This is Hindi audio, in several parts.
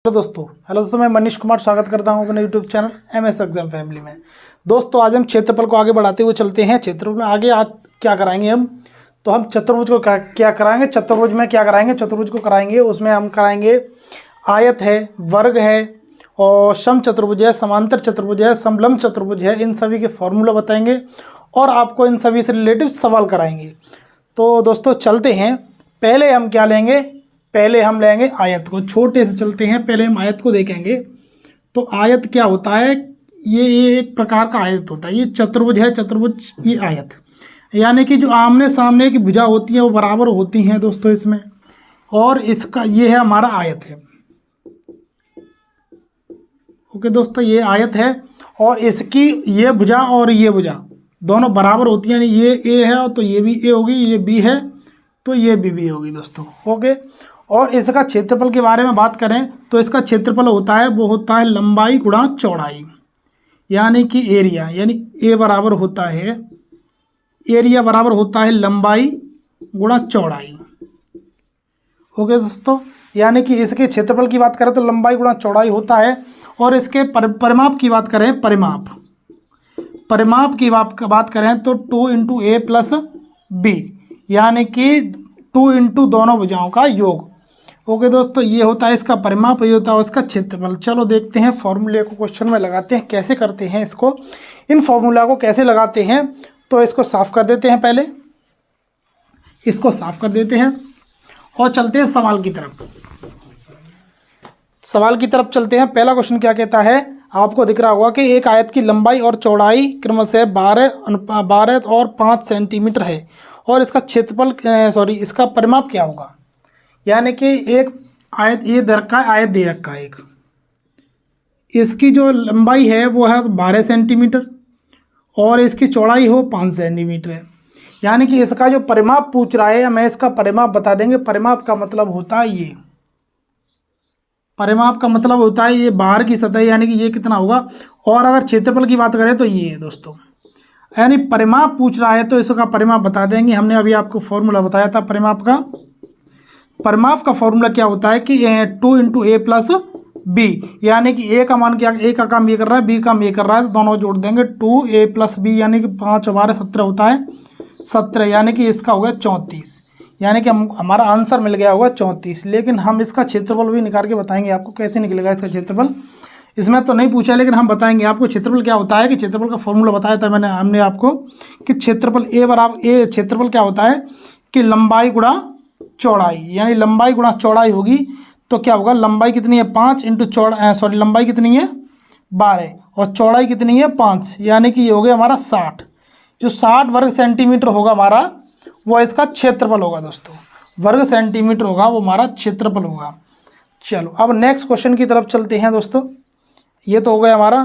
हेलो दोस्तों, मैं मनीष कुमार स्वागत करता हूं अपने YouTube channel MS exam family में। दोस्तों, आज हम क्षेत्रफल को आगे बढ़ाते हुए चलते हैं। क्षेत्रफल में आगे आज क्या कराएंगे हम, तो हम चतुर्भुज को क्या कराएंगे। चतुर्भुज में क्या कराएंगे, चतुर्भुज को कराएंगे। उसमें हम कराएंगे आयत है, वर्ग है और सम चतुर्भुज है, समांतर चतुर्भुज है, समलंब चतुर्भुज है। इन सभी के फॉर्मूला बताएंगे और आपको इन सभी से रिलेटिव सवाल कराएंगे। तो दोस्तों चलते हैं। पहले हम क्या लेंगे, पहले हम लेंगे आयत को। छोटे से चलते हैं, पहले हम आयत को देखेंगे। तो आयत क्या होता है, ये एक प्रकार का आयत होता है। ये चतुर्भुज है, चतुर्भुज ये आयत, यानी कि जो आमने सामने की भुजा होती हैं वो बराबर होती हैं दोस्तों इसमें। और इसका ये है हमारा आयत है। ओके दोस्तों, ये आयत है और इसकी ये भुजा और ये भुजा दोनों बराबर होती हैं। यानी ये ए है तो ये भी ए होगी, ये बी है तो ये बी होगी दोस्तों। ओके, और इसका क्षेत्रफल के बारे में बात करें तो इसका क्षेत्रफल होता है, वो होता है लंबाई गुणा चौड़ाई, यानी कि एरिया। यानी ए बराबर होता है, एरिया बराबर होता है लंबाई गुणा चौड़ाई। ओके दोस्तों, यानी कि इसके क्षेत्रफल की बात करें तो लंबाई गुणा चौड़ाई होता है। और इसके परिमाप की बात करें, परिमाप की बात करें तो 2 इंटू ए प्लस बी, यानी कि 2 इंटू दोनों भुजाओं का योग। ओके दोस्तों, ये होता है इसका परिमाप, ये होता है इसका क्षेत्रफल। चलो देखते हैं फॉर्मूले को, क्वेश्चन में लगाते हैं कैसे करते हैं इसको, इन फॉर्मूला को कैसे लगाते हैं। तो इसको साफ कर देते हैं, पहले इसको साफ कर देते हैं और चलते हैं सवाल की तरफ। सवाल की तरफ चलते हैं। पहला क्वेश्चन क्या कहता है, आपको दिख रहा होगा कि एक आयत की लंबाई और चौड़ाई क्रमशः 12 और 5 सेंटीमीटर है और इसका क्षेत्रफल इसका परिमाप क्या होगा। यानी कि एक आयत ये दे रखा है, आयत दे रखा है एक, इसकी जो लंबाई है वो है 12 सेंटीमीटर और इसकी चौड़ाई हो 5 सेंटीमीटर है। यानी कि इसका जो परिमाप पूछ रहा है, मैं इसका परिमाप बता देंगे। परिमाप का मतलब होता है ये, परिमाप का मतलब होता है ये बाहर की सतह, यानी कि ये कितना होगा। और अगर क्षेत्रफल की बात करें तो ये है दोस्तों, यानी परिमाप पूछ रहा है तो इसका परिमाप बता देंगे। हमने अभी आपको फॉर्मूला बताया था परिमाप का। परिमाप का फॉर्मूला क्या होता है कि 2 इंटू ए प्लस बी, यानी कि ए का मान क्या, ए का काम ये कर रहा है, बी का काम ये कर रहा है, तो दोनों जोड़ देंगे 2a प्लस बी, यानी कि 5 और 12 17 होता है 17, यानी कि इसका हो गया 34। यानी कि हमारा आंसर मिल गया होगा 34। लेकिन हम इसका क्षेत्रफल भी निकाल के बताएंगे आपको कैसे निकलेगा इसका क्षेत्रफल। इसमें तो नहीं पूछा लेकिन हम बताएंगे आपको क्षेत्रफल क्या होता है। कि क्षेत्रफल का फॉर्मूला बताया था हमने आपको कि क्षेत्रफल क्षेत्रफल क्या होता है कि लंबाई गुणा चौड़ाई, यानी लंबाई गुणा चौड़ाई होगी तो क्या होगा, लंबाई कितनी है 5 इंटू लंबाई कितनी है 12 और चौड़ाई कितनी है 5, यानी कि ये हो गया हमारा 60। जो 60 वर्ग सेंटीमीटर होगा हमारा, वो इसका क्षेत्रफल होगा दोस्तों। वर्ग सेंटीमीटर होगा वो हमारा क्षेत्रफल होगा। चलो अब नेक्स्ट क्वेश्चन की तरफ चलते हैं दोस्तों। ये तो हो गया हमारा।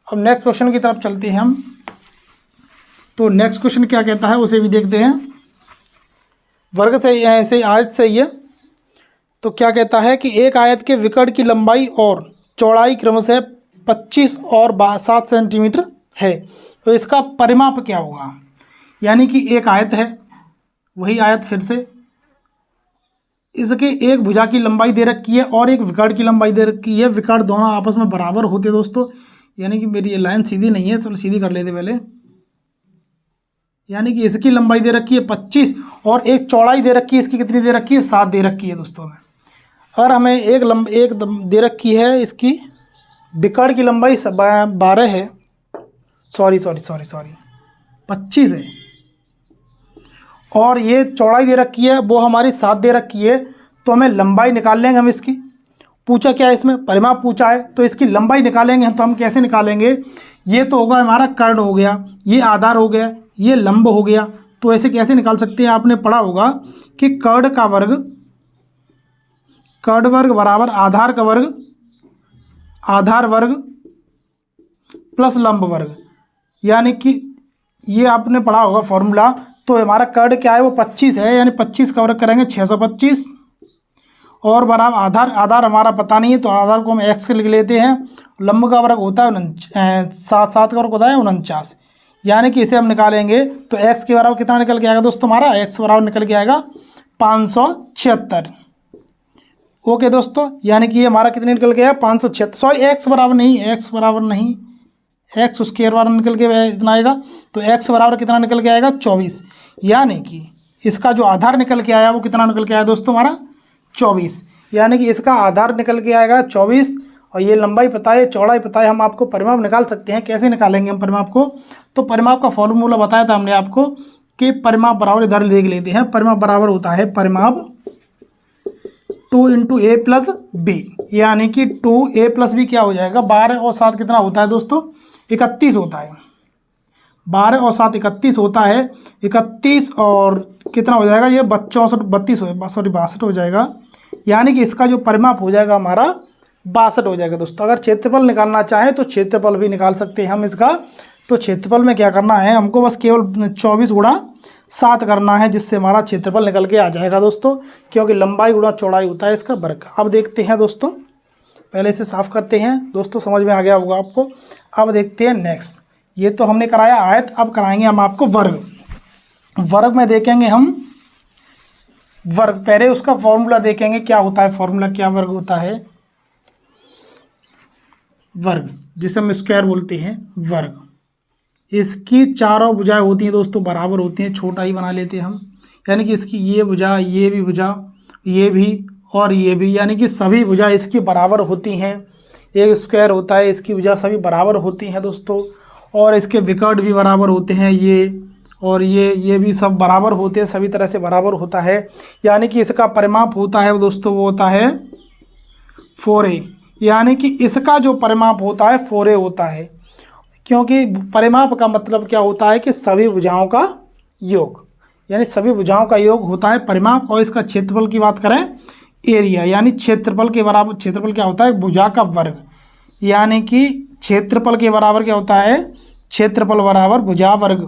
अब नेक्स्ट क्वेश्चन की तरफ चलते हैं हम। तो नेक्स्ट क्वेश्चन क्या कहता है उसे भी देखते हैं। वर्ग से ऐसे आयत से ये तो क्या कहता है कि एक आयत के विकर्ण की लंबाई और चौड़ाई क्रमशः 25 और 7 सेंटीमीटर है, तो इसका परिमाप क्या होगा। यानी कि एक आयत है, वही आयत फिर से, इसके एक भुजा की लंबाई दे रखी है और एक विकर्ण की लंबाई दे रखी है। विकर्ण दोनों आपस में बराबर होते दोस्तों, यानी कि मेरी ये लाइन सीधी नहीं है, चलो सीधी कर लेते पहले। यानी कि इसकी लंबाई दे रखी है 25 और एक चौड़ाई दे रखी है, इसकी कितनी दे रखी है 7 दे रखी है दोस्तों में। और हमें एक दे रखी है, इसकी विकर्ण की लंबाई 12 है, सॉरी 25 है और ये चौड़ाई दे रखी है वो हमारी 7 दे रखी है। तो हमें लंबाई निकाल लेंगे हम इसकी। पूछा क्या है इसमें, परिमाप पूछा है तो इसकी लंबाई निकालेंगे। तो हम कैसे निकालेंगे, ये तो होगा हमारा कर्ण हो गया, ये आधार हो गया, ये लंब हो गया। तो ऐसे कैसे निकाल सकते हैं, आपने पढ़ा होगा कि कर्ण वर्ग बराबर आधार का वर्ग, आधार वर्ग प्लस लंब वर्ग, यानी कि ये आपने पढ़ा होगा फॉर्मूला। तो हमारा कर्ण क्या है वो 25 है, यानी 25 का वर्ग करेंगे 625 और बराबर आधार हमारा पता नहीं है तो आधार को हम x से लिख लेते हैं। लंब का वर्ग होता है 7 का वर्ग होता है 49, यानी कि इसे हम निकालेंगे तो x के बराबर कितना निकल के आएगा दोस्तों, हमारा x बराबर निकल के आएगा 576। ओके दोस्तों, यानी कि ये हमारा कितने निकल गया 576, सॉरी एक्स बराबर नहीं, एक्स स्क्वायर वाला निकल के इतना आएगा, तो एक्स बराबर कितना निकल के आएगा 24। यानी कि इसका जो आधार निकल के आया वो कितना निकल के आया दोस्तों हमारा 24। यानी कि इसका आधार निकल के आएगा 24, और ये लंबाई पता है, चौड़ाई पता है, हम आपको परिमाप निकाल सकते हैं। कैसे निकालेंगे हम परिमाप को? तो परिमाप का फॉर्मूला बताया था हमने आपको कि परिमाप बराबर इधर देख लेते हैं। परिमाप बराबर होता है परिमाप 2 × a + b, यानी कि 2a + b क्या हो जाएगा 12 और 7 कितना होता है दोस्तों 31 होता है। 12 और 7 31 होता है। 31 और कितना हो जाएगा ये 62 हो जाएगा। यानी कि इसका जो परिमाप हो जाएगा हमारा 62 हो जाएगा दोस्तों। अगर क्षेत्रफल निकालना चाहें तो क्षेत्रफल भी निकाल सकते हैं हम इसका। तो क्षेत्रफल में क्या करना है हमको, बस केवल 24 × 7 करना है, जिससे हमारा क्षेत्रफल निकल के आ जाएगा दोस्तों, क्योंकि लंबाई गुणा चौड़ाई होता है इसका वर्ग। अब देखते हैं दोस्तों, पहले इसे साफ़ करते हैं दोस्तों, समझ में आ गया होगा आपको। अब देखते हैं नेक्स्ट, ये तो हमने कराया आयत, अब कराएंगे हम आपको वर्ग। वर्ग में देखेंगे हम वर्ग, पहले उसका फॉर्मूला देखेंगे क्या होता है, फॉर्मूला क्या वर्ग होता है। वर्ग जिसे हम स्क्वायर बोलते हैं वर्ग, इसकी चारों भुजाएं होती हैं दोस्तों बराबर होती हैं, छोटा ही बना लेते हैं हम। यानी कि इसकी ये भुजा, ये भी भुजा, ये भी और ये भी, यानी कि सभी भुजा इसकी बराबर होती हैं। एक स्क्वायर होता है, इसकी भुजा सभी बराबर होती हैं दोस्तों, और इसके विकर्ण भी बराबर होते हैं, ये और ये भी सब बराबर होते हैं, सभी तरह से बराबर होता है। यानी कि इसका परिमाप होता है दोस्तों वो होता है 4a। यानी कि इसका जो परिमाप होता है 4a होता है, क्योंकि परिमाप का मतलब क्या होता है कि सभी भुजाओं का योग, यानी सभी भुजाओं का योग होता है परिमाप। और इसका क्षेत्रफल की बात करें एरिया, यानी क्षेत्रफल के बराबर, क्षेत्रफल क्या होता है भुजा का वर्ग, यानी कि क्षेत्रफल के बराबर क्या होता है क्षेत्रफल बराबर भुजा वर्ग,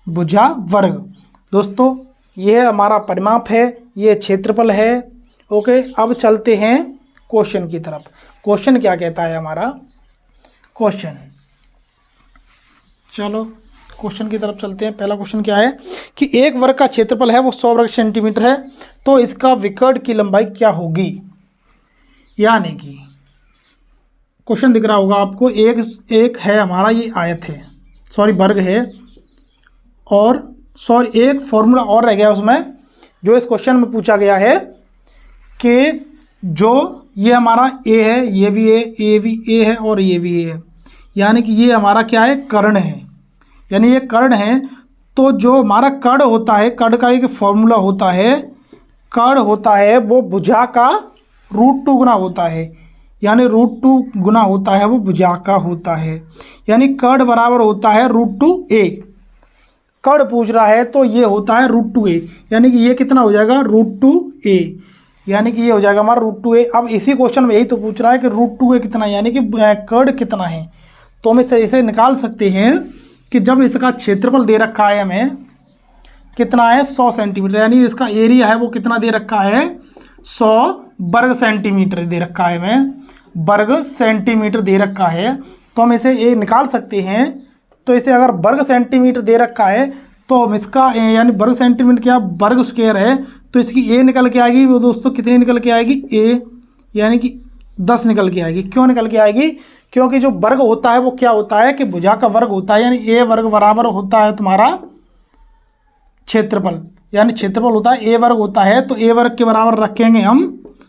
भुजा वर्ग। दोस्तों ये हमारा परिमाप है, ये क्षेत्रफल है। ओके, अब चलते हैं क्वेश्चन की तरफ। क्वेश्चन क्या कहता है हमारा क्वेश्चन, चलो क्वेश्चन की तरफ चलते हैं। पहला क्वेश्चन क्या है कि एक वर्ग का क्षेत्रफल है वो 100 वर्ग सेंटीमीटर है, तो इसका विकर्ण की लंबाई क्या होगी। यानी कि क्वेश्चन दिख रहा होगा आपको, एक है हमारा ये आयत है, सॉरी वर्ग है, और सॉरी एक फॉर्मूला और रह गया उसमें, जो इस क्वेश्चन में पूछा गया है कि जो ये हमारा ए है, ये भी ए भी ए है और ये भी ए है, यानी कि ये हमारा क्या है कर्ण है, यानी ये कर्ण है। तो जो हमारा कर्ण होता है, कर्ण का एक फॉर्मूला होता है, कर्ण होता है वो भुजा का √2 गुना होता है, यानी √2 गुना होता है वो भुजा का होता है, यानी कर्ण बराबर होता है √2a। कर्ण पूछ रहा है तो ये होता है √2a, यानी कि ये कितना हो जाएगा √2a, यानी कि ये हो जाएगा हमारा √2a। अब इसी क्वेश्चन में यही तो पूछ रहा है कि √2a कितना, यानी कि कर्ण कितना है। तो हम इसे निकाल सकते हैं कि जब इसका क्षेत्रफल दे रखा है हमें कितना है 100 सेंटीमीटर, यानी इसका एरिया है वो कितना दे रखा है 100 वर्ग सेंटीमीटर दे रखा है, हमें वर्ग सेंटीमीटर दे रखा है। तो हम इसे ये निकाल सकते हैं। तो इसे अगर वर्ग सेंटीमीटर दे रखा है तो हम इसका यानी वर्ग सेंटीमीटर क्या वर्ग स्क्वायर है, तो इसकी ए निकल के आएगी वो दोस्तों कितनी निकल के आएगी ए, यानी कि 10 निकल के आएगी। क्यों निकल के आएगी, क्योंकि जो वर्ग होता है वो क्या होता है कि भुजा का वर्ग होता है, यानी ए वर्ग बराबर होता है तुम्हारा क्षेत्रफल, यानी क्षेत्रफल होता है ए वर्ग होता है। तो ए वर्ग के बराबर रखेंगे हम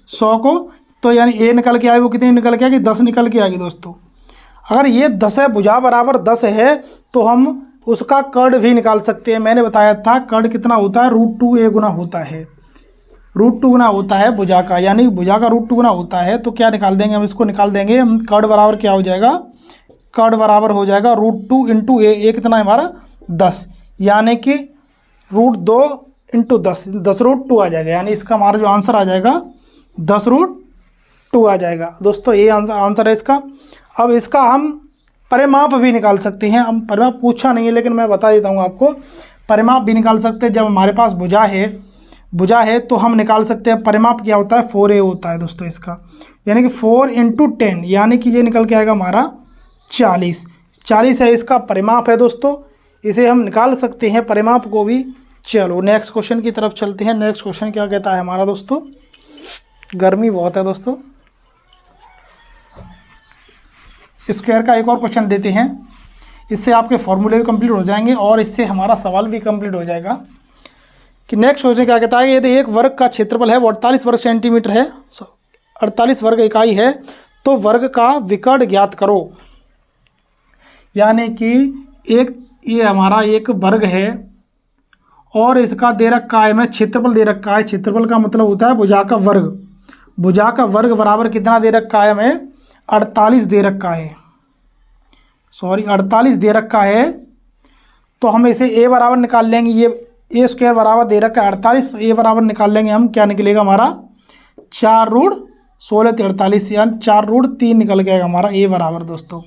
100 को, तो यानी ए निकल के आएगी वो कितनी निकल के आएगी 10 निकल के आएगी दोस्तों। अगर ये 10 है, भुजा बराबर 10 है, तो हम उसका कर्ण भी निकाल सकते हैं। मैंने बताया था कर्ण कितना होता है √2a गुना होता है, √2 गुना होता है भुजा का, यानी भुजा का √2 गुना होता है। तो क्या निकाल देंगे हम, इसको निकाल देंगे हम। कर्ण बराबर क्या हो जाएगा, कर्ण बराबर हो जाएगा √2 × a कितना है हमारा 10, यानी कि √2 × 10 10√2 आ जाएगा, यानी इसका हमारा जो आंसर आ जाएगा 10√2 आ जाएगा दोस्तों। ये आंसर है इसका। अब इसका हम परिमाप भी निकाल सकते हैं। हम परिमाप पूछा नहीं है लेकिन मैं बता देता हूँ आपको, परिमाप भी निकाल सकते हैं। जब हमारे पास भुजा है तो हम निकाल सकते हैं। परिमाप क्या होता है 4a होता है दोस्तों इसका, यानी कि 4 × 10, यानी कि ये निकल के आएगा हमारा 40 है इसका परिमाप है दोस्तों। इसे हम निकाल सकते हैं परिमाप को भी। चलो नेक्स्ट क्वेश्चन की तरफ चलते हैं। नेक्स्ट क्वेश्चन क्या कहता है हमारा दोस्तों, गर्मी बहुत है दोस्तों। स्क्वायर का एक और क्वेश्चन देते हैं, इससे आपके फॉर्मूले भी कंप्लीट हो जाएंगे और इससे हमारा सवाल भी कंप्लीट हो जाएगा। कि नेक्स्ट क्वेश्चन क्या कहता है, यदि एक वर्ग का क्षेत्रफल है वो 48 वर्ग सेंटीमीटर है, 48 वर्ग इकाई है, तो वर्ग का विकर्ण ज्ञात करो। यानी कि ये हमारा एक वर्ग है और इसका दे रखा है, हमें क्षेत्रफल दे रखा है। क्षेत्रफल का मतलब होता है भुजा का वर्ग। भुजा का वर्ग बराबर कितना दे रखा है हमें, 48 दे रखा है, 48 दे रखा है। तो हम इसे a बराबर निकाल लेंगे, ये a स्क्वायर बराबर दे रखा है 48, तो a बराबर निकाल लेंगे हम, क्या निकलेगा हमारा 4 रूट 16 × 48, यानी 4 रूट 3 निकल के आएगा हमारा a बराबर दोस्तों।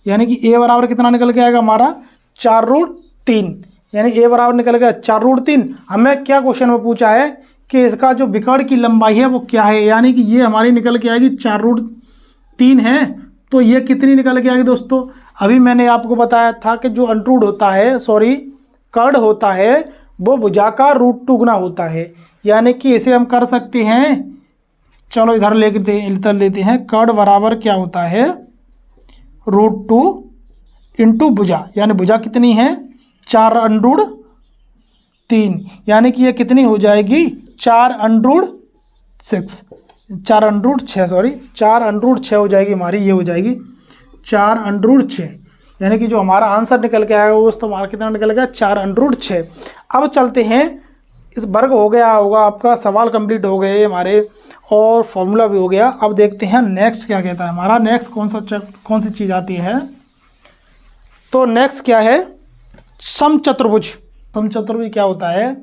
यानी कि a बराबर कितना निकल के आएगा हमारा 4 रूट 3, यानी a बराबर निकल गया 4 रूट 3। हमें क्या क्वेश्चन में पूछा है कि इसका जो विकर्ण की लंबाई है वो क्या है, यानी कि ये हमारी निकल के आएगी 4 रूट 3 है, तो ये कितनी निकल के आएगी दोस्तों। अभी मैंने आपको बताया था कि जो अंट्रूड होता है, कर्ण होता है, वो भुजा का √2 गुना होता है। यानी कि इसे हम कर सकते हैं, चलो इधर लेते हैं, कर्ण बराबर क्या होता है √2 इंटू भुजा, यानी भुजा कितनी है 4√3, यानी कि ये कितनी हो जाएगी 4√6 हो जाएगी हमारी, ये हो जाएगी 4√6। यानी कि जो हमारा आंसर निकल के आएगा वो तो हमारा कितना निकल गया 4√6। अब चलते हैं, इस वर्ग हो गया होगा आपका, सवाल कंप्लीट हो गए हमारे और फॉर्मूला भी हो गया। अब देखते हैं नेक्स्ट क्या कहता है हमारा, नेक्स्ट कौन सी चीज़ आती है। तो नेक्स्ट क्या है, समचतुर्भुज। समचतुर्भुज क्या होता है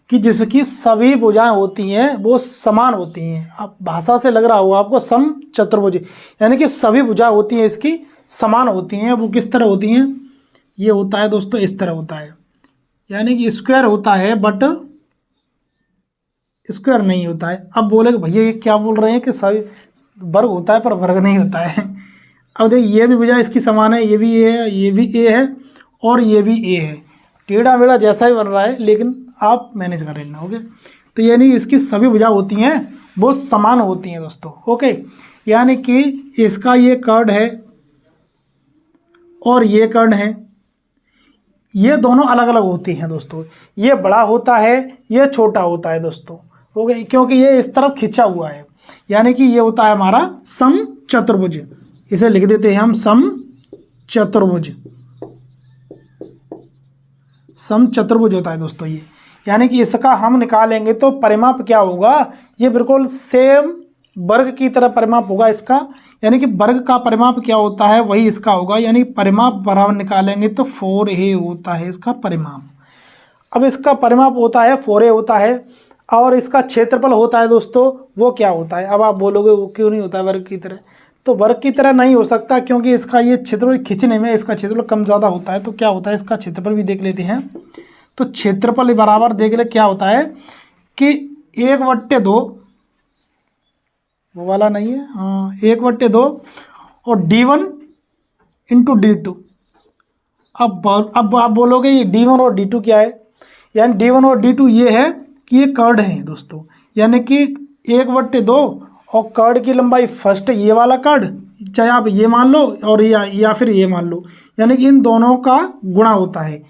कि जिसकी सभी भुजाएं होती हैं वो समान होती हैं। अब भाषा से लग रहा होगा आपको समचतुर्भुज, यानी कि सभी भुजाएं होती हैं इसकी समान होती हैं। वो किस तरह होती हैं, ये होता है दोस्तों इस तरह होता है, यानी कि स्क्वायर होता है बट स्क्वायर नहीं होता है। अब बोले कि भैया ये क्या बोल रहे हैं कि सभी वर्ग होता है पर वर्ग नहीं होता है। अब देखिए ये भी भुजा इसकी समान है, ये भी ए है, ये भी ए है और ये भी ए है, टेढ़ा मेढ़ा जैसा ही बन रहा है लेकिन आप मैनेज कर लेना। ओके, तो यानी इसकी सभी भुजा होती हैं वो समान होती हैं दोस्तों। ओके, यानी कि इसका ये कर्ण है और ये कर्ण है, ये दोनों अलग अलग होती हैं दोस्तों। ये बड़ा होता है, ये छोटा होता है दोस्तों। ओके, क्योंकि ये इस तरफ खिंचा हुआ है, यानी कि ये होता है हमारा समचतुर्भुज। इसे लिख देते हैं हम समचतुर्भुज। समचतुर्भुज होता है दोस्तों ये, यानी कि इसका हम निकालेंगे तो परिमाप क्या होगा, ये बिल्कुल सेम वर्ग की तरह परिमाप होगा इसका। यानी कि वर्ग का परिमाप क्या होता है वही इसका होगा, यानी परिमाप बराबर निकालेंगे तो 4a होता है इसका परिमाप। अब इसका परिमाप होता है 4a होता है और इसका क्षेत्रफल होता है दोस्तों वो क्या होता है। अब आप बोलोगे वो क्यों नहीं होता है वर्ग की तरह, तो वर्ग की तरह नहीं हो सकता क्योंकि इसका ये क्षेत्रफल खींचने में इसका क्षेत्रफल कम ज़्यादा होता है। तो क्या होता है, इसका क्षेत्रफल भी देख लेते हैं। तो क्षेत्रफल बराबर देख ले क्या होता है कि 1/2, वो वाला नहीं है, हाँ 1/2 और d1 इंटू d2। अब आप बोलोगे ये d1 और d2 क्या है, यानी d1 और d2 ये है कि ये कर्ण है दोस्तों, यानी कि 1/2 और कर्ण की लंबाई फर्स्ट ये वाला कर्ण, चाहे आप ये मान लो और या फिर ये मान लो, यानी कि इन दोनों का गुणा होता है,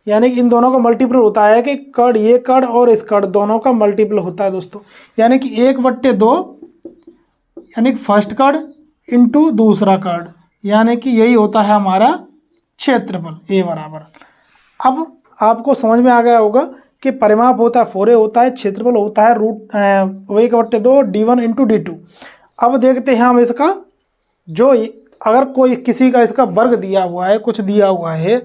यानी कि इन दोनों का मल्टीपल होता है कि कर्ण, ये कर्ण और इस कर्ण दोनों का मल्टीपल होता है दोस्तों। यानी कि 1/2 यानी कि फर्स्ट कर्ण इंटू दूसरा कर्ण, यानी कि यही होता है हमारा क्षेत्रफल ए बराबर। अब आपको समझ में आ गया होगा कि परिमाप होता है 4a होता है, क्षेत्रफल होता है √1/2 d1 इंटू d2। अब देखते हैं हम इसका जो, अगर कोई किसी का इसका वर्ग दिया हुआ है, कुछ दिया हुआ है,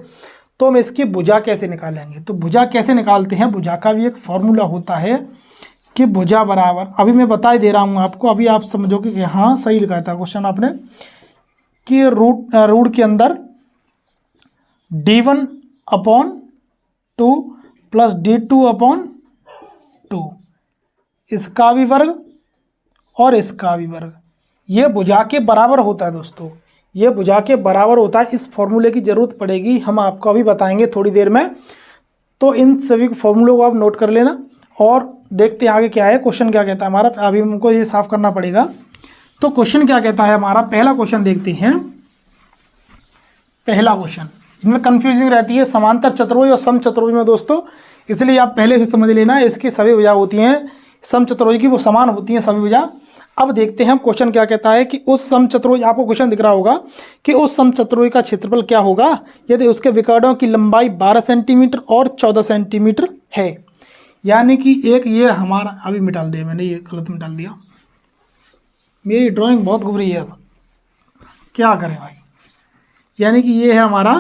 तो हम इसकी भुजा कैसे निकालेंगे। तो भुजा कैसे निकालते हैं, भुजा का भी एक फॉर्मूला होता है कि भुजा बराबर, अभी मैं बता ही दे रहा हूँ आपको, अभी आप समझोगे कि हाँ सही लिखा था क्वेश्चन आपने, कि रूट के अंदर d1/2 प्लस d2/2, इसका भी वर्ग और इसका भी वर्ग, ये भुजा के बराबर होता है दोस्तों, ये भुजा के बराबर होता है। इस फॉर्मूले की ज़रूरत पड़ेगी, हम आपको अभी बताएंगे थोड़ी देर में। तो इन सभी फॉर्मूलों को आप नोट कर लेना और देखते हैं आगे क्या है, क्वेश्चन क्या कहता है हमारा। अभी हमको ये साफ करना पड़ेगा। तो क्वेश्चन क्या कहता है हमारा, पहला क्वेश्चन देखते हैं। पहला क्वेश्चन जिनमें कंफ्यूजिंग रहती है समांतर चतुर्भुज और समचतुर्भुज में दोस्तों, इसलिए आप पहले से समझ लेना इसकी सभी भुजा होती हैं समचतुर्भुज की, वो समान होती हैं सभी भुजा। अब देखते हैं क्वेश्चन क्या कहता है कि उस समचतुर्भुज, आपको क्वेश्चन दिख रहा होगा कि उस समचतुर्भुज का क्षेत्रफल क्या होगा यदि उसके विकर्णों की लंबाई 12 सेंटीमीटर और 14 सेंटीमीटर है। यानी कि एक ये हमारा, अभी मिटा दिया मैंने, ये गलत मिटा दिया, मेरी ड्राइंग बहुत गुबरी है, क्या करें भाई। यानी कि ये है हमारा,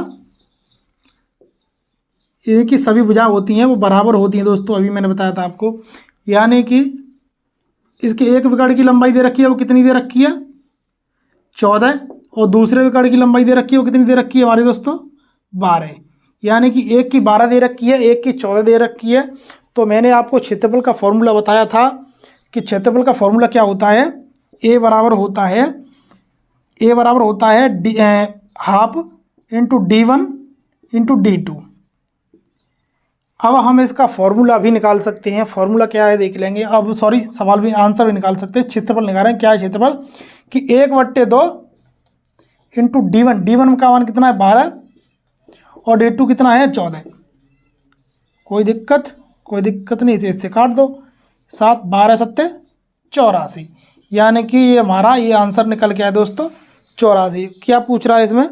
इनकी सभी भुजा होती हैं वो बराबर होती हैं दोस्तों, अभी मैंने बताया था आपको। यानी कि इसके एक विकर्ण की लंबाई दे रखी है, वो कितनी दे रखी है 14, और दूसरे विकर्ण की लंबाई दे रखी है वो कितनी दे रखी है हमारे दोस्तों 12। यानी कि एक की 12 दे रखी है, एक की 14 दे रखी है। तो मैंने आपको क्षेत्रफल का फॉर्मूला बताया था कि क्षेत्रफल का फॉर्मूला क्या होता है, ए बराबर होता है half into D1 into D2। अब हम इसका फॉर्मूला भी निकाल सकते हैं, फॉर्मूला क्या है देख लेंगे। अब सॉरी, सवाल भी, आंसर भी निकाल सकते हैं। क्षेत्रफल निकाल रहे हैं, क्या है क्षेत्रफल कि 1/2 इंटू D1 का मान कितना है 12 और D2 कितना है 14। कोई दिक्कत नहीं, इससे काट दो, 7 12 7 84। यानी कि ये हमारा ये आंसर निकल के आया दोस्तों 84। क्या पूछ रहा है इसमें,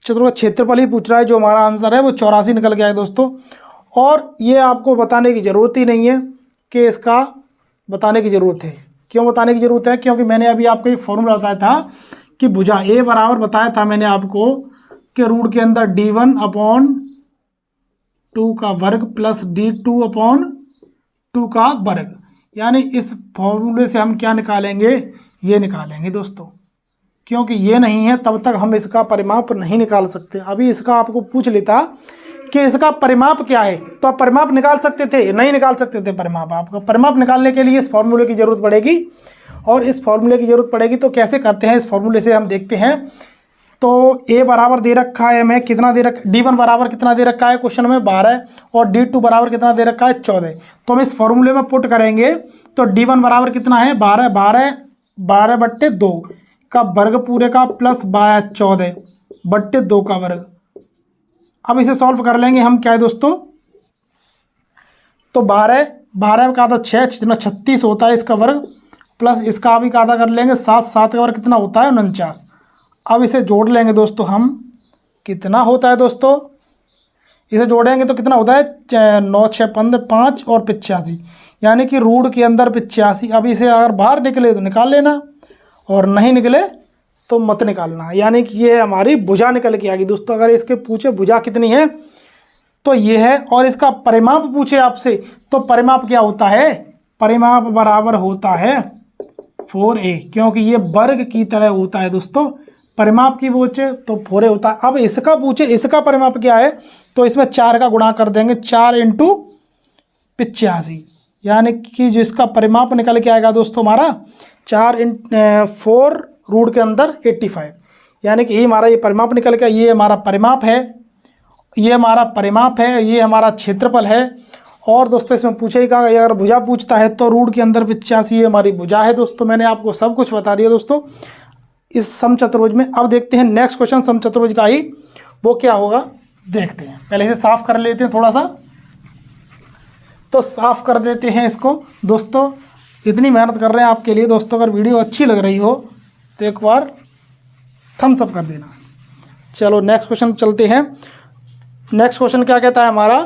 चतुर्भुज क्षेत्रफल ही पूछ रहा है, जो हमारा आंसर है वो 84 निकल के आया दोस्तों। और ये आपको बताने की ज़रूरत ही नहीं है कि इसका बताने की ज़रूरत है। क्यों बताने की ज़रूरत है, क्योंकि मैंने अभी आपको एक फॉर्मूला बताया था कि भुजा ए बराबर बताया था मैंने आपको कि रूट के अंदर D1/2 का वर्ग प्लस D2/2 का वर्ग। यानी इस फॉर्मूले से हम क्या निकालेंगे, ये निकालेंगे दोस्तों। क्योंकि ये नहीं है तब तक हम इसका परिमाप नहीं निकाल सकते। अभी इसका आपको पूछ लेता कि इसका परिमाप क्या है तो आप परिमाप निकाल सकते थे, नहीं निकाल सकते थे परिमाप। आपका परिमाप निकालने के लिए इस फॉर्मूले की ज़रूरत पड़ेगी, और इस फॉर्मूले की ज़रूरत पड़ेगी तो कैसे करते हैं, इस फॉर्मूले से हम देखते हैं। तो ए बराबर दे रखा है हमें, कितना दे रखा, D1 बराबर कितना दे रखा है क्वेश्चन में 12, और D2 बराबर कितना दे रखा है 14। तो हम इस फॉर्मूले में पुट करेंगे तो D1 बराबर कितना है 12/2 का वर्ग पूरे का प्लस 14/2 का वर्ग। अब इसे सॉल्व कर लेंगे हम, क्या है दोस्तों, तो 12 का आधा 6, जितना 36 होता है इसका वर्ग, प्लस इसका भी आधा कर लेंगे 7 का वर्ग कितना होता है 49। अब इसे जोड़ लेंगे दोस्तों हम, कितना होता है दोस्तों, इसे जोड़ेंगे तो कितना होता है 9 6 15 5 और 85, यानी कि रूट के अंदर 85। अब इसे अगर बाहर निकले तो निकाल लेना, और नहीं निकले तो मत निकालना। यानी कि ये हमारी भुजा निकल के आ गई दोस्तों। अगर इसके पूछे भुजा कितनी है तो ये है, और इसका परिमाप पूछे आपसे तो परिमाप क्या होता है, परिमाप बराबर होता है 4a, क्योंकि ये वर्ग की तरह होता है दोस्तों। परिमाप की पूछे तो 4a होता है। अब इसका पूछे इसका परिमाप क्या है तो इसमें 4 का गुणा कर देंगे, 4 × 85, यानी कि जिसका परिमाप निकल के आएगा दोस्तों हमारा 4 × 4 रूट के अंदर 85। यानी कि ये हमारा ये परिमाप निकल के, ये हमारा परिमाप है, ये हमारा परिमाप है, ये हमारा क्षेत्रफल है। और दोस्तों इसमें पूछेगा अगर भुजा पूछता है तो रूट के अंदर 85 ये हमारी भुजा है दोस्तों। मैंने आपको सब कुछ बता दिया दोस्तों इस समचतुर्भुज में। अब देखते हैं नेक्स्ट क्वेश्चन समचतुर्भुज का ही, वो क्या होगा देखते हैं। पहले इसे साफ कर लेते हैं थोड़ा सा, तो साफ कर देते हैं इसको दोस्तों। इतनी मेहनत कर रहे हैं आपके लिए दोस्तों, अगर वीडियो अच्छी लग रही हो तो एक बार थम्स अप कर देना। चलो नेक्स्ट क्वेश्चन चलते हैं। नेक्स्ट क्वेश्चन क्या कहता है हमारा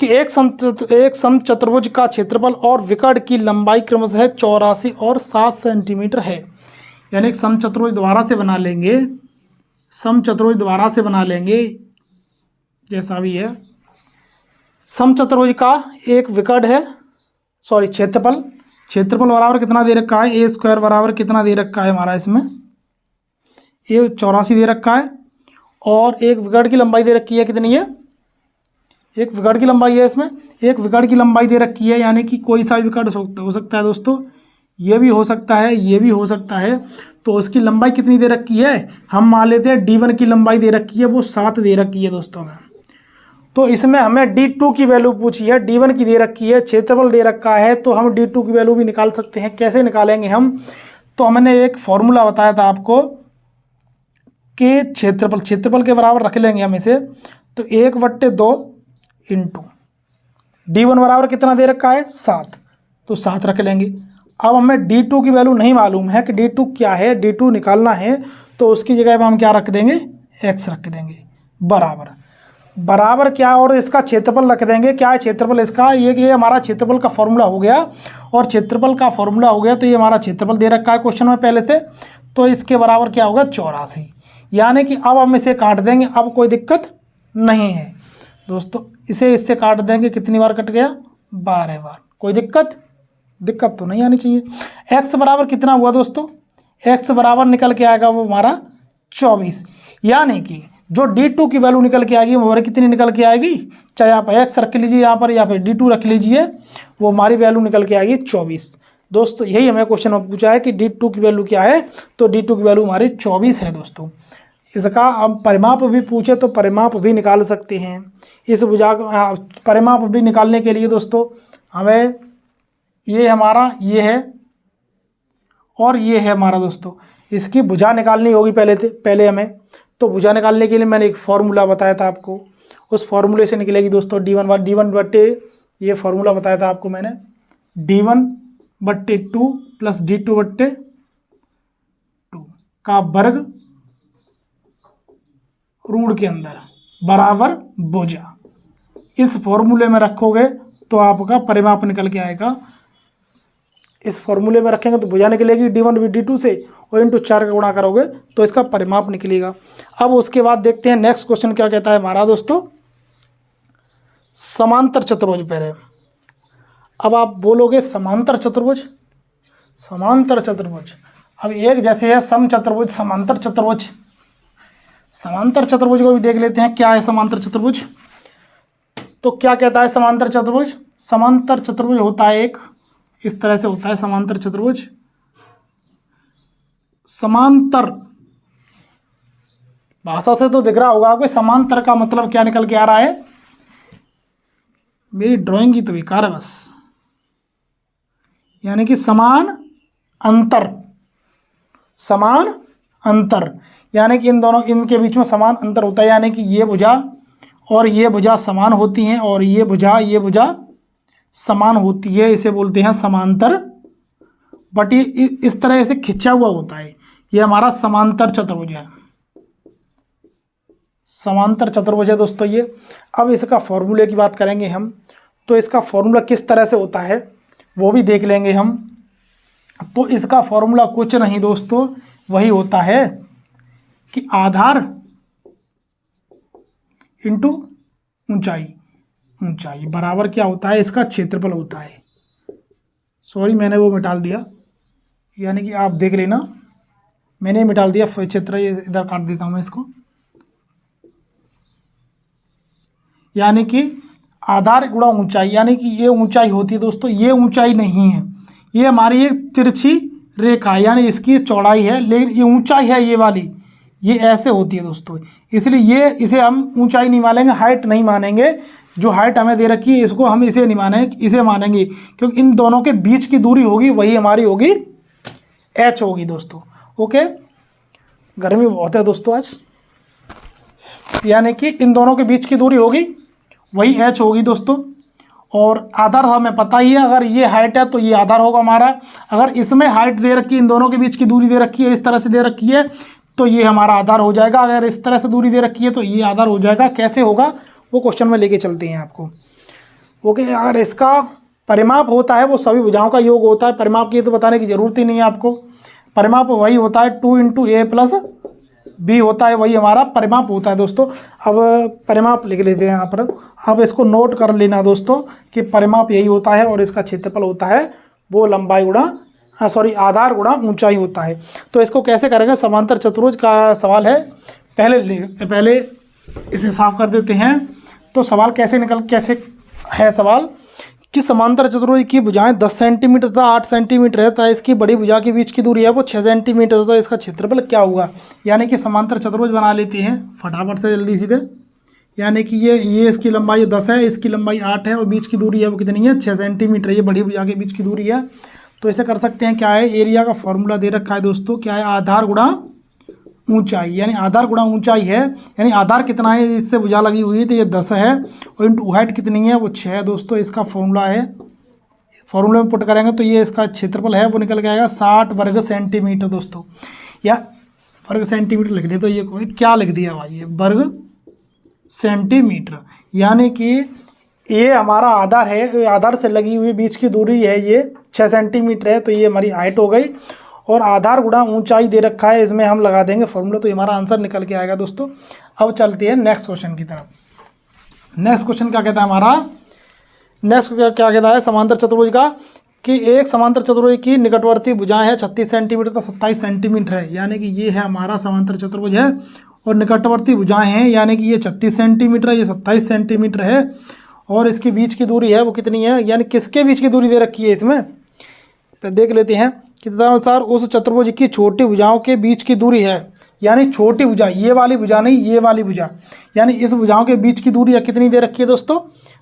कि एक समचतुर्भुज का क्षेत्रफल और विकर्ण की लंबाई क्रमशः 84 और 7 सेंटीमीटर है। यानी एक समचतुर्भुज दोबारा से बना लेंगे, समचतुर्भुज दोबारा से बना लेंगे जैसा भी है। समचतुर्भुज का एक विकर्ण है, सॉरी क्षेत्रफल बराबर कितना दे रखा है, a² बराबर कितना दे रखा है हमारा, इसमें ये 84 दे रखा है, और एक विकर्ण की लंबाई दे रखी है कितनी है, एक विकर्ण की लंबाई है इसमें, एक विकर्ण की लंबाई दे रखी है। यानी कि कोई सा विकर्ण हो सकता है दोस्तों, ये भी हो सकता है, ये भी हो सकता है। तो उसकी लंबाई कितनी दे रखी है, हम मान लेते हैं D1 की लंबाई दे रखी है वो 7 दे रखी है दोस्तों में, तो इसमें हमें D2 की वैल्यू पूछी है, D1 की दे रखी है, क्षेत्रफल दे रखा है, तो हम D2 की वैल्यू भी निकाल सकते हैं। कैसे निकालेंगे हम? तो हमने एक फॉर्मूला बताया था आपको कि क्षेत्रफल के बराबर रख लेंगे हम इसे। तो 1/2 इंटू D1 बराबर कितना दे रखा है 7, तो 7 रख लेंगे। अब हमें D2 की वैल्यू नहीं मालूम है कि D2 क्या है, D2 निकालना है, तो उसकी जगह पर हम क्या रख देंगे, x रख देंगे, बराबर क्या, और इसका क्षेत्रफल रख देंगे। क्या है क्षेत्रफल इसका, ये हमारा क्षेत्रफल का फॉर्मूला हो गया, और क्षेत्रफल का फॉर्मूला हो गया तो ये हमारा क्षेत्रफल दे रखा है क्वेश्चन में पहले से, तो इसके बराबर क्या होगा 84। यानी कि अब हम इसे काट देंगे, अब कोई दिक्कत नहीं है दोस्तों। इसे इससे काट देंगे, कितनी बार कट गया, 12 बार। कोई दिक्कत तो नहीं आनी चाहिए। x बराबर कितना हुआ दोस्तों, x बराबर निकल के आएगा वो हमारा 24। यानी कि जो D2 की वैल्यू निकल के आएगी वो हमारी कितनी निकल के आएगी, चाहे आप x रख लीजिए यहाँ पर या फिर D2 रख लीजिए, वो हमारी वैल्यू निकल के आएगी 24। दोस्तों यही हमें क्वेश्चन में पूछा है कि D2 की वैल्यू क्या है, तो D2 की वैल्यू हमारी 24 है दोस्तों। इसका हम परिमाप भी पूछे तो परिमाप भी निकाल सकते हैं। इस भुजा परिमाप भी निकालने के लिए दोस्तों हमें ये हमारा ये है और ये है हमारा दोस्तों, इसकी भुजा निकालनी होगी पहले हमें। तो भुजा निकालने के लिए मैंने एक फार्मूला बताया था आपको, उस फार्मूले से निकलेगी दोस्तों D1 बट्टे, ये फार्मूला बताया था आपको मैंने, D1/2 प्लस D2/2 का वर्ग रूट के अंदर बराबर भुजा। इस फॉर्मूले में रखोगे तो आपका परिमाप निकल के आएगा। इस फॉर्मूले में रखेंगे तो भुजा निकलेगी D1/2 से, और इंटू 4 का गुणा करोगे तो इसका परिमाप निकलेगा। अब उसके बाद देखते हैं नेक्स्ट क्वेश्चन क्या कहता है हमारा दोस्तों, समांतर चतुर्भुज। पहले अब आप बोलोगे समांतर चतुर्भुज, अब एक जैसे है सम चतुर्भुज, समांतर चतुर्भुज को भी देख लेते हैं क्या है समांतर चतुर्भुज। तो क्या कहता है समांतर चतुर्भुज होता है एक इस तरह से होता है समांतर चतुर्भुज। समांतर भाषा से तो दिख रहा होगा आपको, समांतर का मतलब क्या निकल के आ रहा है, मेरी ड्राइंग की तो बेकार है बस, यानी कि समान अंतर, यानी कि इनके बीच में समान अंतर होता है, यानी कि ये भुजा और ये भुजा समान होती हैं, और ये भुजा समान होती है, इसे बोलते हैं समांतर। बट ये इस तरह से खिंचा हुआ होता है, ये हमारा समांतर चतुर्भुज है दोस्तों ये। अब इसका फॉर्मूले की बात करेंगे हम, तो इसका फॉर्मूला किस तरह से होता है वो भी देख लेंगे हम। तो इसका फॉर्मूला कुछ नहीं दोस्तों, वही होता है कि आधार इंटू ऊंचाई बराबर क्या होता है, इसका क्षेत्रफल होता है। सॉरी मैंने वो मिटा दिया, यानी कि आप देख लेना, मैंने मिटा दिया क्षेत्र, इधर काट देता हूँ मैं इसको। यानी कि आधार गुणा ऊंचाई, यानी कि ये ऊंचाई होती है दोस्तों, ये ऊंचाई नहीं है, ये हमारी एक तिरछी रेखा है, यानी इसकी चौड़ाई है, लेकिन ये ऊंचाई है ये वाली, ये ऐसे होती है दोस्तों। इसलिए इसे हम ऊंचाई नहीं मानेंगे, हाइट नहीं मानेंगे। जो हाइट हमें दे रखी है इसको हम इसे नहीं मानेंगे, इसे मानेंगे, क्योंकि इन दोनों के बीच की दूरी होगी वही हमारी होगी h होगी दोस्तों। ओके, गर्मी बहुत है दोस्तों आज, यानी कि इन दोनों के बीच की दूरी होगी वही h होगी दोस्तों। और आधार हमें पता ही है, अगर ये हाइट है तो ये आधार होगा हमारा। अगर इसमें हाइट दे रखी है, इन दोनों के बीच की दूरी दे रखी है, इस तरह से दे रखी है, तो ये हमारा आधार हो जाएगा। अगर इस तरह से दूरी दे रखी है तो ये आधार हो जाएगा। कैसे होगा वो क्वेश्चन में लेके चलते हैं आपको। ओके, अगर इसका परिमाप होता है वो सभी भुजाओं का योग होता है, परिमाप की तो बताने की जरूरत ही नहीं है आपको। परिमाप वही होता है 2 × a + b होता है, वही हमारा परिमाप होता है दोस्तों। अब परिमाप लिख लेते हैं यहाँ पर, अब इसको नोट कर लेना दोस्तों कि परिमाप यही होता है, और इसका क्षेत्रफल होता है वो लंबाई गुणा आधार गुणा ऊंचाई होता है। तो इसको कैसे करेंगे, समांतर चतुर्भुज का सवाल है। पहले इसे साफ कर देते हैं। तो सवाल कैसे है सवाल कि समांतर चतुर्भुज की भुजाएं 10 सेंटीमीटर तथा 8 सेंटीमीटर है, तथा इसकी बड़ी भुजा के बीच की दूरी है वो 6 सेंटीमीटर, तो इसका क्षेत्रफल क्या होगा। यानी कि समांतर चतुर्भुज बना लेते हैं फटाफट से जल्दी सीधे। यानी कि ये इसकी लंबाई 10 है, इसकी लंबाई 8 है और बीच की दूरी है वो कितनी है 6 सेंटीमीटर। ये बड़ी भुजा के बीच की दूरी है। तो इसे कर सकते हैं, क्या है, एरिया का फॉर्मूला दे रखा है दोस्तों, क्या है, आधार गुणा ऊंचाई। यानी आधार गुणा ऊंचाई है, यानी आधार कितना है, इससे भुजा लगी हुई है तो ये 10 है और इंटू हाइट कितनी है वो 6 है दोस्तों। इसका फॉर्मूला है, फॉर्मूले में पुट करेंगे तो ये इसका क्षेत्रफल है वो निकल के आएगा 60 वर्ग सेंटीमीटर दोस्तों। या वर्ग सेंटीमीटर लिख दे तो ये कोई क्या लिख दिया भाई, ये वर्ग सेंटीमीटर। यानी कि ये हमारा आधार है, आधार से लगी हुई बीच की दूरी है ये 6 सेंटीमीटर है, तो ये हमारी हाइट हो गई। और आधार गुणा ऊंचाई दे रखा है, इसमें हम लगा देंगे फॉर्मूला, तो हमारा आंसर निकल के आएगा दोस्तों। अब चलते हैं नेक्स्ट क्वेश्चन की तरफ। नेक्स्ट क्वेश्चन क्या कहता है हमारा, नेक्स्ट क्या कहता है, समांतर चतुर्भुज का कि एक समांतर चतुर्भुज की निकटवर्ती भुजाएं है 36 सेंटीमीटर तो 27 सेंटीमीटर है। यानी कि ये है हमारा समांतर चतुर्भुज है और निकटवर्ती भुजाएं हैं, यानी कि ये 36 सेंटीमीटर है, ये 27 सेंटीमीटर है और इसके बीच की दूरी है वो कितनी है, यानी किसके बीच की दूरी दे रखी है इसमें देख लेते हैं कि तदनुसार उस चतुर्भुज की छोटी भुजाओं के बीच की दूरी है। यानी छोटी भुजा, ये वाली भुजा नहीं, ये वाली भुजा, यानी इस भुजाओं के बीच की दूरी कितनी दे रखी है दोस्तों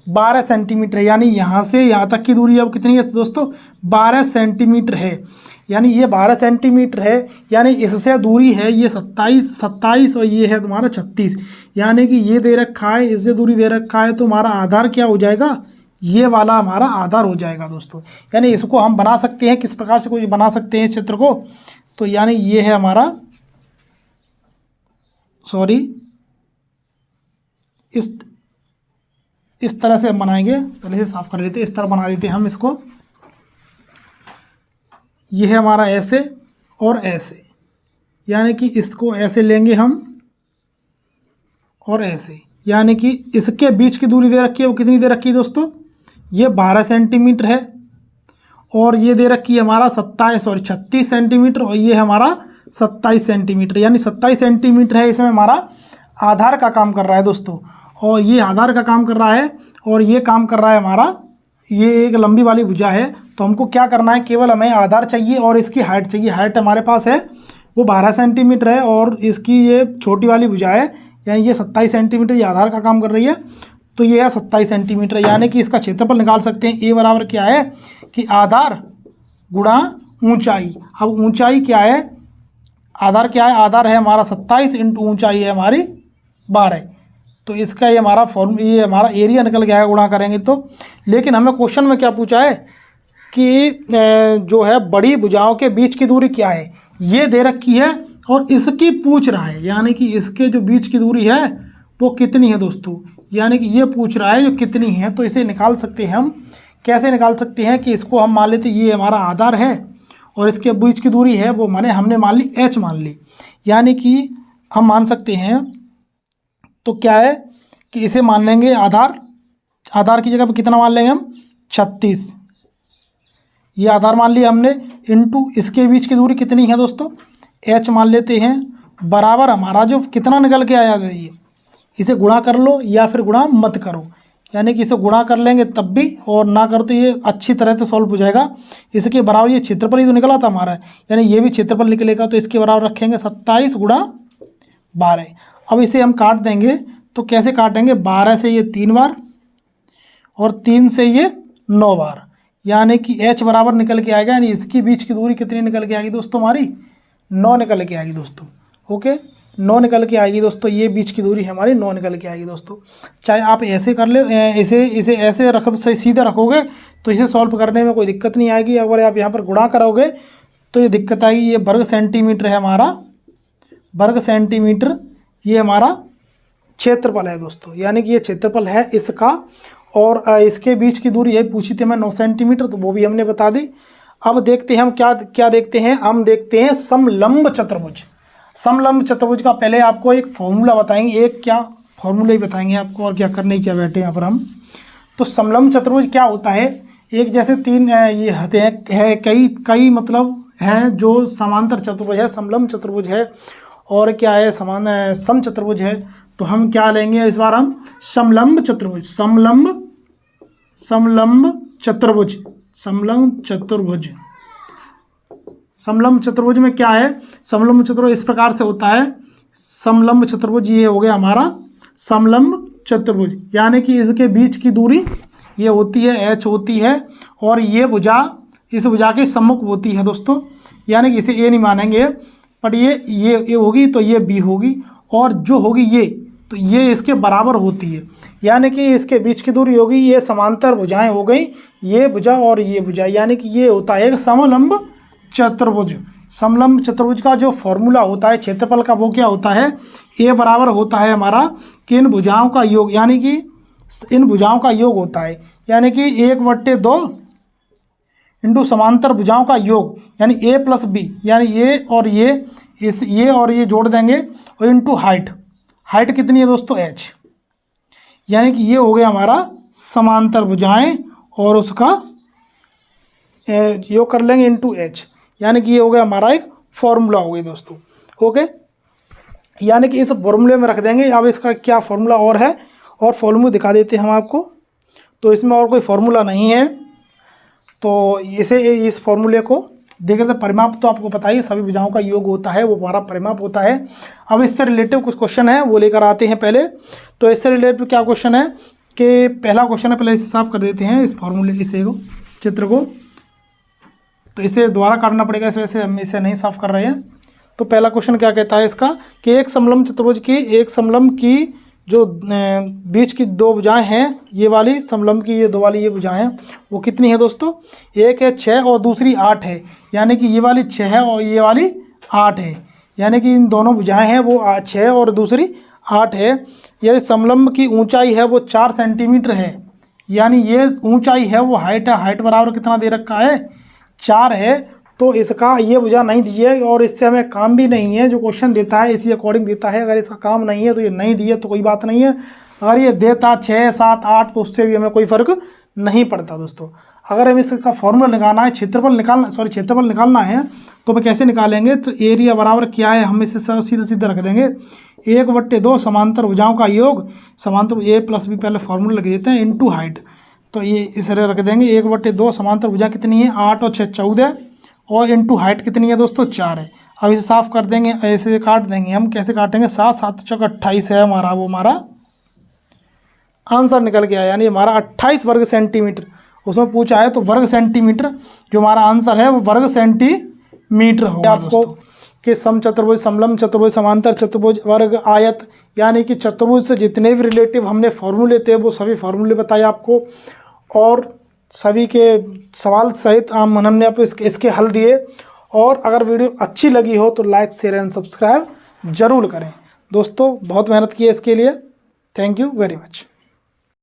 12 सेंटीमीटर है। यानी यहाँ से यहाँ तक की दूरी अब कितनी है दोस्तों 12 सेंटीमीटर है। यानी ये 12 सेंटीमीटर है, यानी इससे दूरी है ये 27 और ये है तुम्हारा 36। यानी कि ये दे रखा है, इससे दूरी दे रखा है, तो हमारा आधार क्या हो जाएगा, ये वाला हमारा आधार हो जाएगा दोस्तों। यानी इसको हम बना सकते हैं, किस प्रकार से कोई बना सकते हैं इस चित्र को, तो यानी ये है हमारा, सॉरी, इस तरह से हम बनाएंगे, पहले से साफ कर लेते, इस तरह बना देते हम इसको। ये है हमारा ऐसे और ऐसे, यानी कि इसको ऐसे लेंगे हम और ऐसे, यानी कि इसके बीच की दूरी दे रखी है वो कितनी दे रखी है दोस्तों, ये 12 सेंटीमीटर है और ये दे रखी है हमारा 36 सेंटीमीटर और ये हमारा 27 सेंटीमीटर। यानी 27 सेंटीमीटर है, इसमें हमारा आधार का काम कर रहा है दोस्तों, और ये आधार का काम कर रहा है और ये काम कर रहा है हमारा, ये एक लंबी वाली भुजा है। तो हमको क्या करना है, केवल हमें आधार चाहिए और इसकी हाइट चाहिए। हाइट हमारे पास है वो 12 सेंटीमीटर है और इसकी ये छोटी वाली भुजा है, यानी ये 27 सेंटीमीटर ये आधार का काम कर रही है, तो ये है 27 सेंटीमीटर। यानी कि इसका क्षेत्रफल निकाल सकते हैं, ए बराबर क्या है कि आधार गुणा ऊंचाई। अब ऊंचाई क्या है, आधार क्या है, आधार है हमारा 27 इंटू ऊंचाई है हमारी 12, तो इसका ये हमारा ये हमारा एरिया निकल गया है गुणा करेंगे तो। लेकिन हमें क्वेश्चन में क्या पूछा है कि जो है बड़ी भुजाओं के बीच की दूरी क्या है, ये दे रखी है और इसकी पूछ रहा है, यानी कि इसके जो बीच की दूरी है वो कितनी है दोस्तों, यानी कि ये पूछ रहा है जो कितनी है। तो इसे निकाल सकते हैं हम, कैसे निकाल सकते हैं कि इसको हम मान लेते ये हमारा आधार है और इसके बीच की दूरी है वो हमने मान ली h मान ली, यानी कि हम मान सकते हैं, तो क्या है कि इसे मान लेंगे आधार की जगह पर कितना मान लेंगे हम 36, ये आधार मान लिया हमने, इंटू इसके बीच की दूरी कितनी है दोस्तों h मान लेते हैं, बराबर हमारा जो कितना निकल के आया है, ये इसे गुणा कर लो या फिर गुणा मत करो, यानी कि इसे गुणा कर लेंगे तब भी और ना करो तो ये अच्छी तरह से सॉल्व हो जाएगा। इसके बराबर ये क्षेत्रफल ही तो निकला था हमारा, यानी ये भी क्षेत्रफल निकलेगा, तो इसके बराबर रखेंगे 27 गुणा 12। अब इसे हम काट देंगे, तो कैसे काटेंगे, 12 से ये 3 बार और 3 से ये 9 बार, यानी कि h बराबर निकल के आएगा, यानी इसकी बीच की दूरी कितनी निकल के आएगी दोस्तों हमारी 9 निकल के आएगी दोस्तों। ओके, 9 निकल के आएगी दोस्तों, ये बीच की दूरी हमारी 9 निकल के आएगी दोस्तों। चाहे आप ऐसे कर ले, इसे ऐसे रखो तो सीधा रखोगे तो इसे सॉल्व करने में कोई दिक्कत नहीं आएगी। अगर आप यहाँ पर गुणा करोगे तो ये दिक्कत आएगी। ये वर्ग सेंटीमीटर है हमारा, वर्ग सेंटीमीटर ये हमारा क्षेत्रफल है दोस्तों, यानी कि ये क्षेत्रफल है इसका, और इसके बीच की दूरी है पूछी थी मैं 9 सेंटीमीटर, तो वो भी हमने बता दी। अब देखते हैं हम क्या देखते हैं, हम देखते हैं समलंब चतुर्भुज। समलंब चतुर्भुज का पहले आपको एक फॉर्मूला बताएंगे, एक क्या फॉर्मूला ही बताएंगे आपको, और क्या करने क्या बैठे यहाँ पर हम। तो समलंब चतुर्भुज क्या होता है, एक जैसे 3 ये होते हैं, कई मतलब हैं जो समांतर चतुर्भुज है, समलंब चतुर्भुज है, और क्या है सम चतुर्भुज है। तो हम क्या लेंगे इस बार, हम समलंब चतुर्भुज, समलंब चतुर्भुज में क्या है, समलंब चतुर्भुज इस प्रकार से होता है। समलंब चतुर्भुज ये हो गया हमारा समलंब चतुर्भुज, यानी कि इसके बीच की दूरी ये होती है h होती है, और ये भुजा इस भुजा के सम्मुख होती है दोस्तों, यानी कि इसे ए नहीं मानेंगे, बट ये होगी तो ये बी होगी, और जो होगी ये तो ये इसके बराबर होती है, यानी कि इसके बीच की दूरी होगी, ये समांतर भुजाएं हो गई, ये भुजा और ये भुजा, यानी कि ये होता है एक समलंब चतुर्भुज। समलंब चतुर्भुज का जो फॉर्मूला होता है क्षेत्रफल का वो क्या होता है, ए बराबर होता है हमारा कि इन भुजाओं का योग, यानी कि इन भुजाओं का योग होता है, यानी कि 1/2 इंटू समांतर भुजाओं का योग, यानी ए प्लस बी, यानी ये और ये जोड़ देंगे, और इंटू हाइट कितनी है दोस्तों h, यानी कि ये हो गया हमारा समांतर भुजाएं, और उसका योग कर लेंगे इंटू h, यानी कि ये हो गया हमारा एक फॉर्मूला हो गई दोस्तों। ओके, यानी कि इस फॉर्मूले में रख देंगे। अब इसका क्या फॉर्मूला और है, और फॉर्मूला दिखा देते हैं हम आपको। तो इसमें और कोई फॉर्मूला नहीं है, तो इस फॉर्मूले को देख लेते। परिमाप तो आपको पता ही, सभी भुजाओं का योग होता है, वो हमारा परिमाप होता है। अब इससे रिलेटिव कुछ क्वेश्चन है वो लेकर आते हैं पहले। तो इससे रिलेटिव क्या क्वेश्चन है कि पहला क्वेश्चन है, पहले इसे साफ कर देते हैं, इस फॉर्मूले चित्र को, तो इसे दोबारा काटना पड़ेगा, इस वजह से हम इसे नहीं साफ कर रहे हैं। तो पहला क्वेश्चन क्या कहता है इसका कि एक समलंब चतुर्भुज की एक समलंब की जो बीच की दो भुजाएं हैं, ये वाली समलंब की ये दो वाली ये भुजाएं हैं, वो कितनी है दोस्तों, एक है 6 और दूसरी 8 है, यानी कि ये वाली 6 है और ये वाली 8 है, यानी कि इन दोनों भुजाएं हैं वो 6 और दूसरी 8 है। यदि समलंब की ऊंचाई है वो 4 सेंटीमीटर है, यानी ये ऊंचाई है वो हाइट है, हाइट बराबर कितना दे रखा है 4 है, तो इसका ये भुजा नहीं दी है, और इससे हमें काम भी नहीं है, जो क्वेश्चन देता है इसी अकॉर्डिंग देता है। अगर इसका काम नहीं है तो ये नहीं दी है तो कोई बात नहीं है, अगर ये देता 6, 7, 8 तो उससे भी हमें कोई फ़र्क नहीं पड़ता दोस्तों। अगर हमें इसका फॉर्मूला निकालना है, क्षेत्रफल निकालना है, तो हम कैसे निकालेंगे, तो एरिया बराबर क्या है, हम इसे सीधे रख देंगे 1/2 समांतर भुजाओं का योग, समांतर ए प्लस बी पहले फॉर्मूला लग देते हैं, इंटू हाइट, तो ये इस तरह रख देंगे 1/2 समांतर भुजा कितनी है 8 और 6 14, और इंटू हाइट कितनी है दोस्तों 4 है। अब इसे साफ कर देंगे, ऐसे काट देंगे हम, कैसे काटेंगे 7 7 चौक 28 है हमारा, वो हमारा आंसर निकल गया, यानी हमारा 28 वर्ग सेंटीमीटर। उसमें पूछा है तो वर्ग सेंटीमीटर, जो हमारा आंसर है वो वर्ग सेंटीमीटर होगा आपको कि समचतुर्भुज, समलंब चतुर्भुज, समांतर चतुर्भुज, वर्ग, आयत, यानी कि चतुर्भुज से जितने भी रिलेटिव हमने फॉर्मूले थे वो सभी फॉर्मूले बताए आपको, और सभी के सवाल सहित हमने आपको इसके हल दिए। और अगर वीडियो अच्छी लगी हो तो लाइक शेयर एंड सब्सक्राइब जरूर करें दोस्तों। बहुत मेहनत की है इसके लिए, थैंक यू वेरी मच।